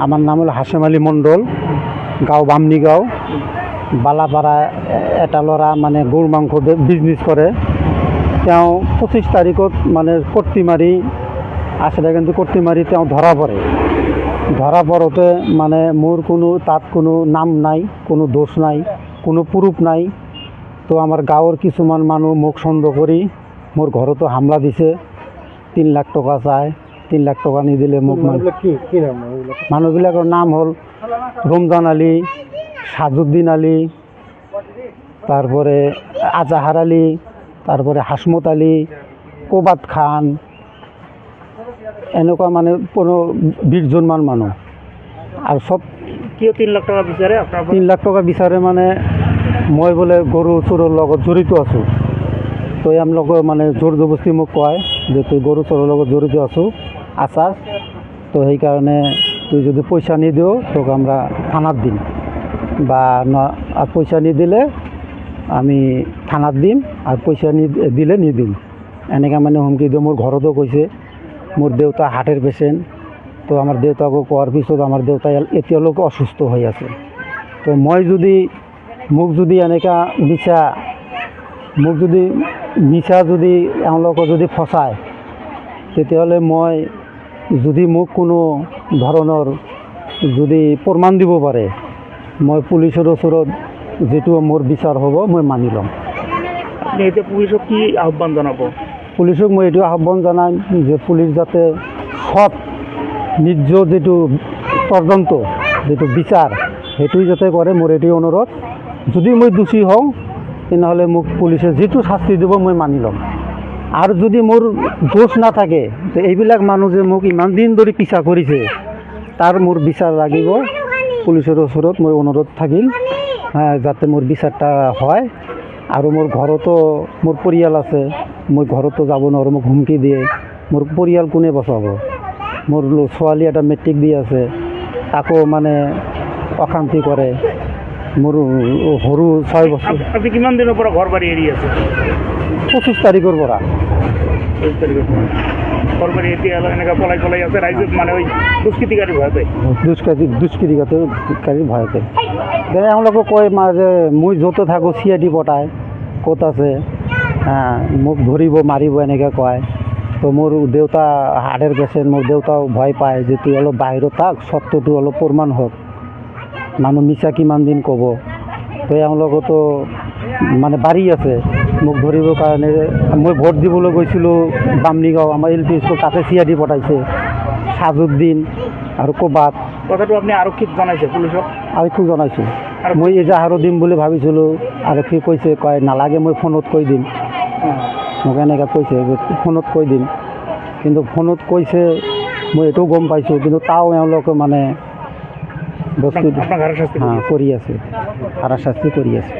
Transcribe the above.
আমার নাম হলো হাশেম আলী মণ্ডল, গাঁও বামনিগাঁও, বালাপাড়া এটালরা মানে গরুর মাংস বিজনেস করে। তেওঁ 25 তাৰিখত মানে কৰ্তিমাৰি আছিলে, কিন্তু কৰ্তিমাৰি তেওঁ ধৰা পৰোঁতে মানে মোৰ তাত কোনো নাম নাই, কোনো দোষ নাই, কোনো প্ৰুফ নাই। তো আমাৰ গাঁৱৰ কিছুমান মানুহ মোক সন্দেহ কৰি মোৰ ঘৰতো হামলা দিছে। 3 লাখ টকা চায়, 3 লাখ টকা নিদিলে মোক মানুহবিলাকৰ নাম হ'ল ৰমজান আলী, সাজুদ্দিন আলী, তারপরে আজাহার আলী, তারপরে হাসমত আলী, কোবাত খান, এনেকুৱা মানে 20 মান মানুহ। আৰু চব কিয় 3 লাখ টাকা বিচাৰে আপোনাৰ? 3 লাখ টকা বিচাৰে মানে মই বোলে গৰু চোৰৰ লগত জড়িত আছোঁ। তো এওঁলোকে মানে জোৰ জবস্তি মোক কয় যে তুই গৰু চোৰৰ লগত জড়িত আছাস, তো সেইকাৰণে তুই যদি পইচা নিদিও তোক আমরা থানাত দিম, বা আর পয়সা নিদিলে আমি থানাত দিম, আর পয়সা দিলে নিদিম, এনেকৈ মানে হুমকি দিওঁ। মোৰ ঘৰতো কৈছে। মোৰ দেউতা হাৰ্টেৰ পেচেণ্ট। তো আমাৰ দেউতাকো কোৱাৰ পিছত আমাৰ দেউতা এতিয়ালৈকে অসুস্থ হৈ আছে। তো মই যদি মোক যদি এনেকুৱা মিছা যদি এওঁলোকে যদি ফচায়, তেতিয়াহ'লে মই যদি মোক কোনো ধৰণৰ যদি প্ৰমাণ দিব পাৰে, মই পুলিচৰ ওচৰত যেটো মোৰ বিচাৰ হ'ব মই মানি ল'ম। আপনি এতিয়া পুলিচক কি আহ্বান জনাব? পুলিচক মই এইটো আহ্বান জনাম যে পুলিচ যাতে সৎ নিজ যেটো তদন্ত যেটো বিচাৰ সেইটোই যাতে কৰে, মোৰ এইটোৱে অনুৰোধ। যদি মই দোষী হওঁ তেনেহ'লে মোক পুলিচে যেটো শাস্তি দিব মই মানি ল'ম। আৰু যদি মোৰ দোষ নাথাকে, এইবিলাক মানুহ যে মোক ইমান দিন ধৰি পিছা কৰিছে, তাৰ মোৰ বিচাৰ লাগিব। পুলিচৰ ওচৰত মই অনুৰোধ থাকিম যাতে মোৰ বিচাৰটা হয়। আৰু মোৰ ঘৰতো মোৰ পৰিয়াল আছে, মই ঘৰতো যাব নোৱাৰোঁ, মোক হুমকি দিয়ে। মোৰ পৰিয়াল কোনে বচাব? মোৰ ছোৱালী এটা মেট্ৰিক দি আছে, তাকো মানে অশান্তি কৰে। মোৰ সৰু 6 বছৰ। আপনি কিমান দিনৰ পৰা ঘৰ বাৰী এৰি আছে? 25 তাৰিখৰ পৰা। 25 তাৰিখৰ পৰা ঘৰ বাৰী এতিয়া এনেকৈ পলাই আছে। ৰাইজে মানে ওই দুষ্কৃতিকাৰী ভয়তে দুষ্কৃতিকাৰী ভয়তে এওঁলোকে কয় যে মই য'তে থাকোঁ CID পঠায়, ক'ত আছে মোক ধৰিব মাৰিব এনেকৈ কয়। তো মোৰ দেউতা হাৰ্টেৰ পেচেণ্ট, মোৰ দেউতাও ভয় পায় যে তুই অলপ বাহিৰত থাক, সত্যটো অলপ প্ৰমাণ হওক, মানুহ মিছা কিমান দিন ক'ব। তো এওঁলোকেতো মানে বাৰী আছে মোক ধৰিবৰ কাৰণে। মই ভোট দিবলৈ গৈছিলোঁ বামনিগাঁও, আমাৰ LP স্কুল, তাতে CID পঠাইছে, সাজুদ্দিন আৰু কোবাত। কথাটো আপুনি আৰক্ষীক জনাইছে? পুলিচক? আৰক্ষীক জনাইছোঁ। মই এজাহাৰো দিম বুলি ভাবিছিলোঁ, আৰক্ষী কৈছে কয় নালাগে, মই ফোনত কৈ দিম। মোক এনেকৈ কৈছে যে ফোনত কৈ দিম, কিন্তু ফোনত কৈছে মই এইটোও গম পাইছোঁ, কিন্তু তাও এওঁলোকে মানে বস্তু কৰি আছে, হাৰাশাস্তি কৰি আছে।